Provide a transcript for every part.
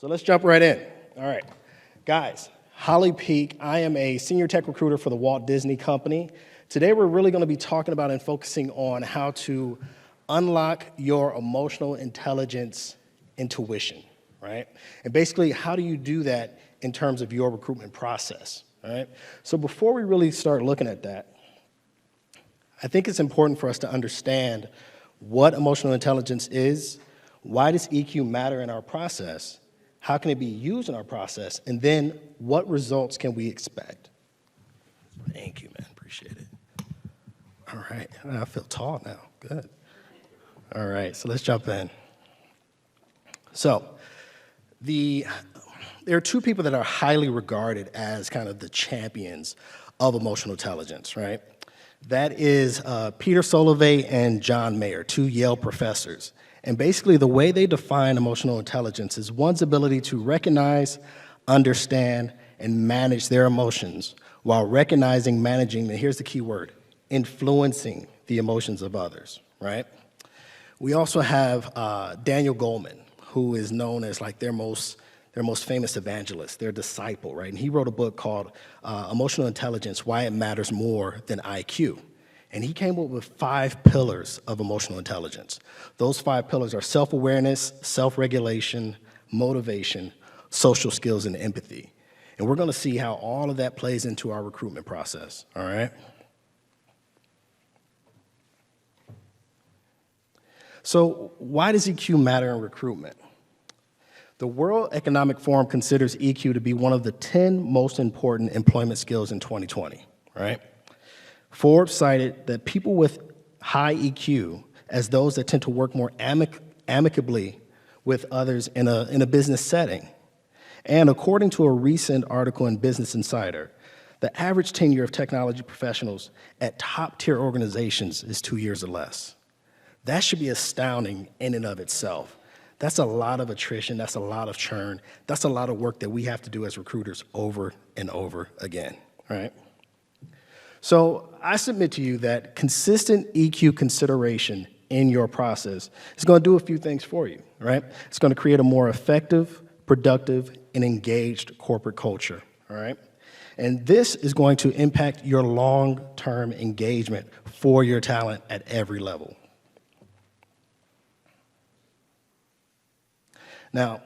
So let's jump right in. All right, guys, Hollie Peek. I am a senior tech recruiter for the Walt Disney Company. Today we're really going to be talking about and focusing on how to unlock your emotional intelligence intuition, right? And basically, how do you do that in terms of your recruitment process, right? So before we really start looking at that, I think it's important for us to understand what emotional intelligence is, why does EQ matter in our process, how can it be used in our process, and then what results can we expect? Thank you, man, appreciate it. All right, I feel tall now, good. All right, so let's jump in. So there are two people that are highly regarded as kind of the champions of emotional intelligence, right? That is Peter Salovey and John Mayer, two Yale professors. And basically the way they define emotional intelligence is one's ability to recognize, understand, and manage their emotions while recognizing, managing, and here's the key word, influencing the emotions of others, right? We also have Daniel Goleman, who is known as like their most famous evangelist, their disciple, right? And he wrote a book called Emotional Intelligence, Why It Matters More Than IQ. And he came up with 5 pillars of emotional intelligence. Those 5 pillars are self-awareness, self-regulation, motivation, social skills, and empathy. And we're gonna see how all of that plays into our recruitment process, all right? So why does EQ matter in recruitment? The World Economic Forum considers EQ to be one of the 10 most important employment skills in 2020, right? Forbes cited that people with high EQ as those that tend to work more amicably with others in a business setting. And according to a recent article in Business Insider, the average tenure of technology professionals at top-tier organizations is 2 years or less. That should be astounding in and of itself. That's a lot of attrition, that's a lot of churn, that's a lot of work that we have to do as recruiters over and over again, right? So I submit to you that consistent EQ consideration in your process is going to do a few things for you, right? It's going to create a more effective, productive, and engaged corporate culture, all right? And this is going to impact your long-term engagement for your talent at every level. Now,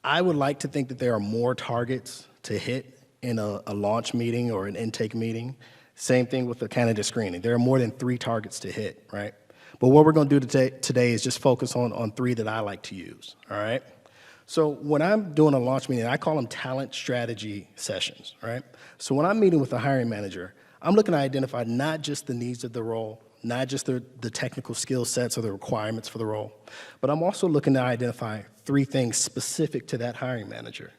I would like to think that there are more targets to hit in a launch meeting or an intake meeting. Same thing with the candidate screening. There are more than 3 targets to hit, right? But what we're gonna do today is just focus on 3 that I like to use, all right? So when I'm doing a launch meeting, I call them talent strategy sessions, right? So when I'm meeting with a hiring manager, I'm looking to identify not just the needs of the role, not just the technical skill sets or the requirements for the role, but I'm also looking to identify 3 things specific to that hiring manager.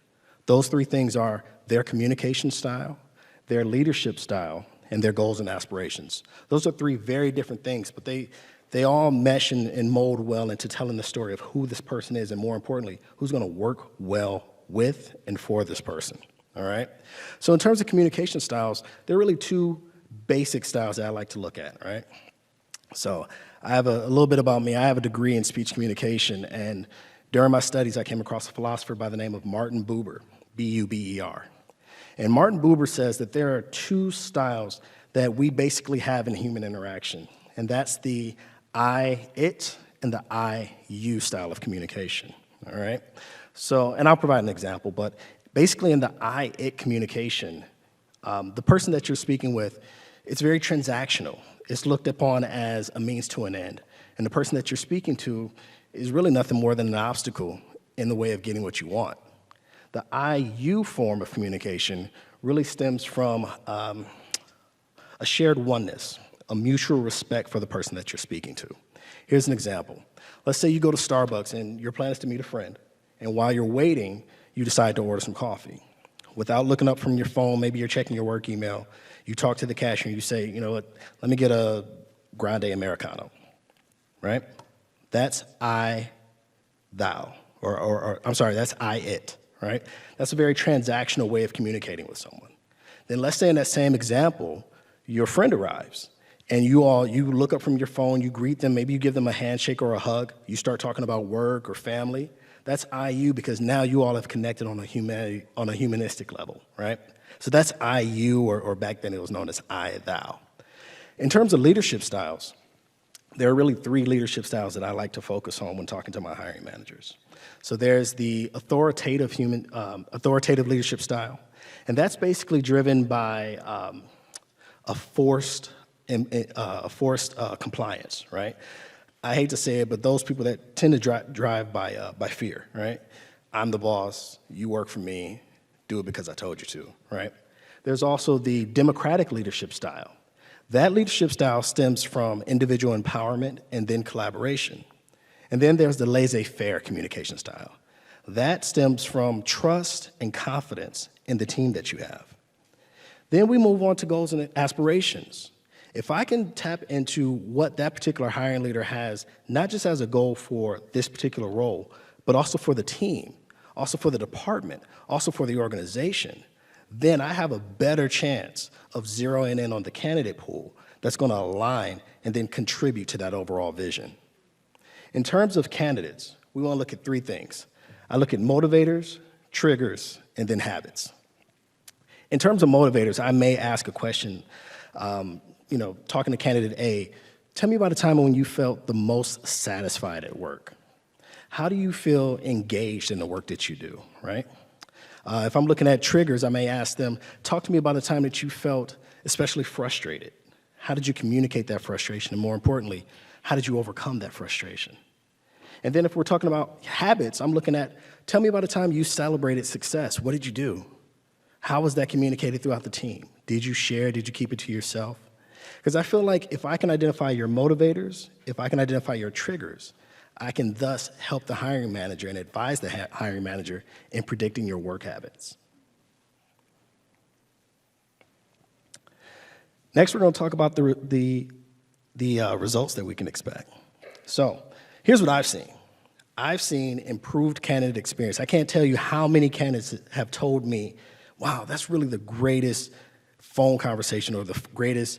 Those 3 things are their communication style, their leadership style, and their goals and aspirations. Those are 3 very different things, but they all mesh and mold well into telling the story of who this person is, and more importantly, who's gonna work well with and for this person, all right? So in terms of communication styles, there are really 2 basic styles that I like to look at, right? So I have a little bit about me. I have a degree in speech communication, and during my studies, I came across a philosopher by the name of Martin Buber, B-U-B-E-R. And Martin Buber says that there are 2 styles that we basically have in human interaction, and that's the I-it and the I-you style of communication, all right? So, and I'll provide an example, but basically in the I-it communication, the person that you're speaking with, it's very transactional. It's looked upon as a means to an end. And the person that you're speaking to is really nothing more than an obstacle in the way of getting what you want. The I-you form of communication really stems from a shared oneness, a mutual respect for the person that you're speaking to. Here's an example. Let's say you go to Starbucks and your plan is to meet a friend, and while you're waiting, you decide to order some coffee. Without looking up from your phone, maybe you're checking your work email, you talk to the cashier and you say, you know what, let me get a grande Americano, right? That's I-thou, or I'm sorry, that's I-it, right? That's a very transactional way of communicating with someone. Then let's say in that same example, your friend arrives and you look up from your phone, you greet them, maybe you give them a handshake or a hug, you start talking about work or family. That's I you because now you all have connected on a humanistic level, right? So that's I you, or back then it was known as I thou. In terms of leadership styles, there are really 3 leadership styles that I like to focus on when talking to my hiring managers. So there's the authoritative leadership style, and that's basically driven by a forced compliance, right? I hate to say it, but those people that tend to drive by fear, right? I'm the boss, you work for me, do it because I told you to, right? There's also the democratic leadership style. That leadership style stems from individual empowerment and then collaboration. And then there's the laissez-faire communication style. That stems from trust and confidence in the team that you have. Then we move on to goals and aspirations. If I can tap into what that particular hiring leader has, not just as a goal for this particular role, but also for the team, also for the department, also for the organization, then I have a better chance of zeroing in on the candidate pool that's going to align and then contribute to that overall vision. In terms of candidates, we want to look at 3 things. I look at motivators, triggers, and then habits. In terms of motivators, I may ask a question, talking to candidate A, tell me about a time when you felt the most satisfied at work. How do you feel engaged in the work that you do, right? If I'm looking at triggers, I may ask them, talk to me about a time that you felt especially frustrated. How did you communicate that frustration? And more importantly, how did you overcome that frustration? And then if we're talking about habits, I'm looking at, tell me about a time you celebrated success. What did you do? How was that communicated throughout the team? Did you share? Did you keep it to yourself? Because I feel like if I can identify your motivators, if I can identify your triggers, I can thus help the hiring manager and advise the hiring manager in predicting your work habits. Next, we're going to talk about the results that we can expect. So here's what I've seen. I've seen improved candidate experience. I can't tell you how many candidates have told me, wow, that's really the greatest phone conversation or the greatest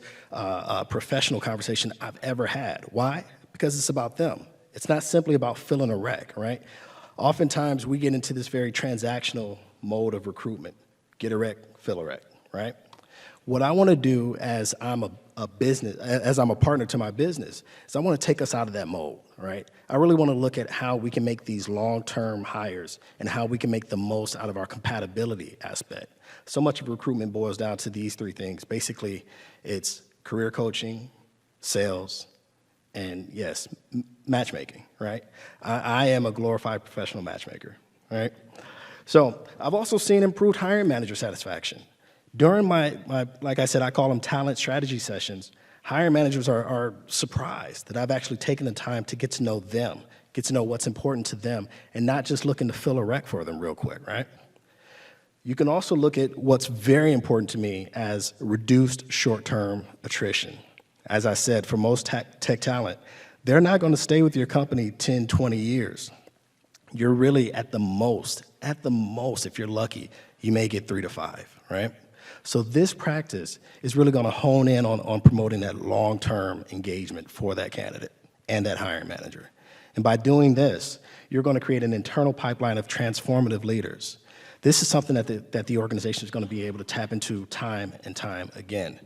professional conversation I've ever had. Why? Because it's about them. It's not simply about filling a rec, right? Oftentimes, we get into this very transactional mode of recruitment. Get a rec, fill a rec, right? What I want to do as I'm a partner to my business is I want to take us out of that mode, right? I really want to look at how we can make these long-term hires and how we can make the most out of our compatibility aspect. So much of recruitment boils down to these 3 things. Basically, it's career coaching, sales, and yes, matchmaking, right? I am a glorified professional matchmaker, right? So I've also seen improved hiring manager satisfaction. During my like I said, I call them talent strategy sessions, hiring managers are surprised that I've actually taken the time to get to know them, get to know what's important to them, and not just looking to fill a rec for them real quick, right? You can also look at what's very important to me as reduced short-term attrition. As I said, for most tech talent, they're not going to stay with your company 10, 20 years. You're really at the most, if you're lucky, you may get 3 to 5, right? So this practice is really going to hone in on promoting that long-term engagement for that candidate and that hiring manager. And by doing this, you're going to create an internal pipeline of transformative leaders. This is something that the organization is going to be able to tap into time and time again.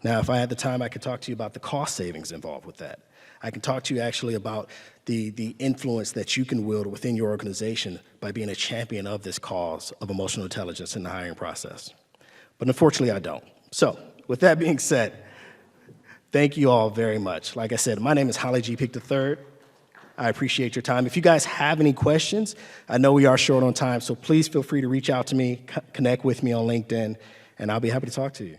Now, if I had the time, I could talk to you about the cost savings involved with that. I can talk to you actually about the influence that you can wield within your organization by being a champion of this cause of emotional intelligence in the hiring process. But unfortunately, I don't. So with that being said, thank you all very much. Like I said, my name is Hollie Peek III. I appreciate your time. If you guys have any questions, I know we are short on time, so please feel free to reach out to me, connect with me on LinkedIn, and I'll be happy to talk to you.